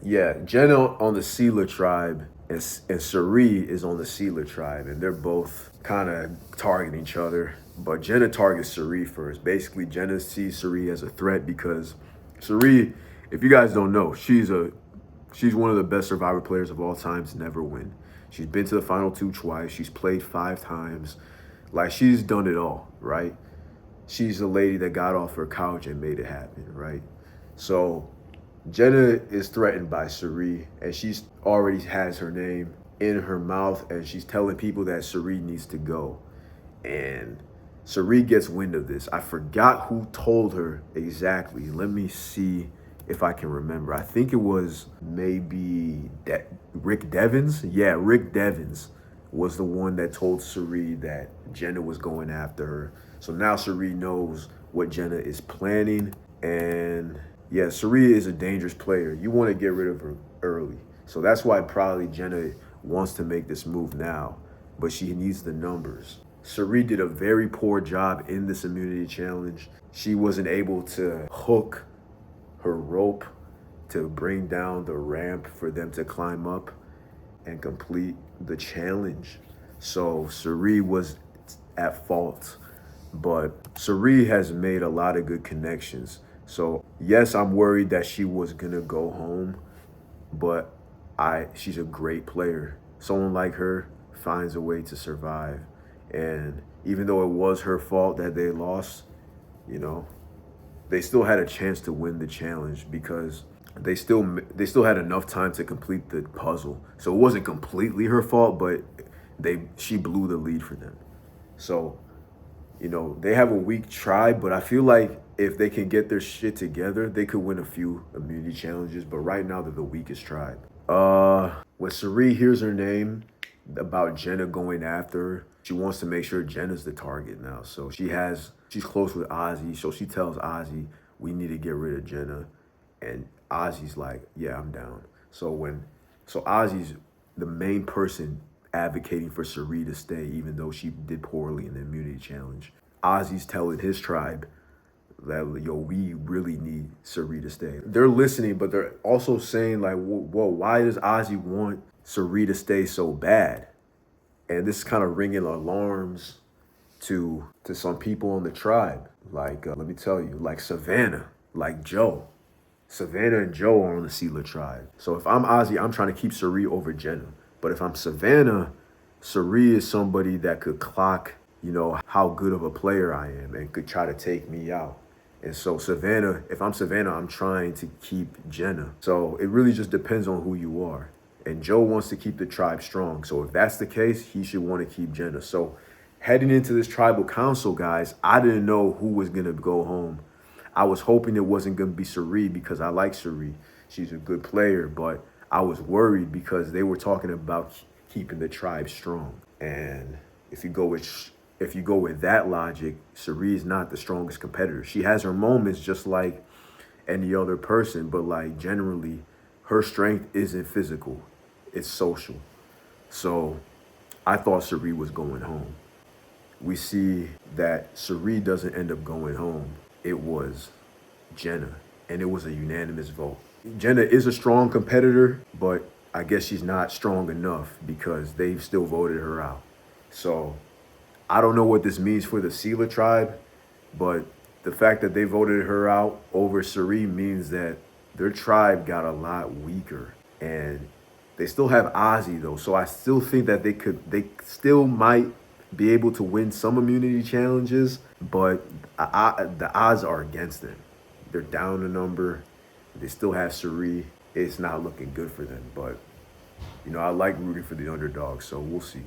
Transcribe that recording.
Yeah, Jenna on the Sealer tribe and Cirie is on the Sealer tribe, and they're both kind of targeting each other. But Jenna targets Cirie first. Basically, Jenna sees Cirie as a threat because Cirie, if you guys don't know, she's one of the best Survivor players of all time to never win. She's been to the final two twice. She's played 5 times. Like she's done it all, right? She's the lady that got off her couch and made it happen, right? So Jenna is threatened by Cirie, and she's already has her name in her mouth, and she's telling people that Cirie needs to go. And Cirie gets wind of this. I forgot who told her exactly. Let me see if I can remember. I think it was maybe Rick Devens. Yeah, Rick Devens was the one that told Cirie that Jenna was going after her. So now Cirie knows what Jenna is planning. And yeah, Cirie is a dangerous player. You want to get rid of her early. So that's why probably Jenna wants to make this move now, but she needs the numbers. Cirie did a very poor job in this immunity challenge. She wasn't able to hook her rope to bring down the ramp for them to climb up and complete the challenge. So Cirie was at fault. But Cirie has made a lot of good connections. So yes, I'm worried that she was gonna go home, but she's a great player. Someone like her finds a way to survive. And even though it was her fault that they lost, you know, they still had a chance to win the challenge because they still had enough time to complete the puzzle. So it wasn't completely her fault, but she blew the lead for them. So, they have a weak tribe, but I feel like if they can get their shit together, they could win a few immunity challenges. But right now, they're the weakest tribe. When Cirie hears her name about Jenna going after her, she wants to make sure Jenna's the target now. So she's close with Ozzy, so she tells Ozzy, we need to get rid of Jenna. And Ozzy's like, yeah, I'm down. So Ozzy's the main person advocating for Cirie to stay, even though she did poorly in the immunity challenge. Ozzy's telling his tribe that, yo, we really need Cirie to stay. They're listening, but they're also saying like, whoa, why does Ozzy want Cirie to stay so bad? And this is kind of ringing alarms to some people on the tribe. Like, let me tell you, like Savannah, like Joe. Savannah and Joe are on the Sealer tribe. So if I'm Ozzy, I'm trying to keep Cirie over Jenna. But if I'm Savannah, Cirie is somebody that could clock, how good of a player I am and could try to take me out. And so Savannah, if I'm Savannah, I'm trying to keep Jenna. So it really just depends on who you are. And Joe wants to keep the tribe strong. So if that's the case, he should want to keep Jenna. So heading into this tribal council, guys, I didn't know who was going to go home. I was hoping it wasn't going to be Cirie because I like Cirie. She's a good player, but I was worried because they were talking about keeping the tribe strong. And if you go with that logic, Cirie is not the strongest competitor. She has her moments just like any other person, but like generally, her strength isn't physical, it's social. So I thought Cirie was going home. We see that Cirie doesn't end up going home. It was Jenna, and it was a unanimous vote. Jenna is a strong competitor, but I guess she's not strong enough because they've still voted her out. So I don't know what this means for the Sealer tribe, but the fact that they voted her out over Cirie means that their tribe got a lot weaker. And they still have Ozzy though, so I still think that they still might be able to win some immunity challenges, but the odds are against them. They're down a number. They still have Cirie. It's not looking good for them, but I like rooting for the underdog, so we'll see.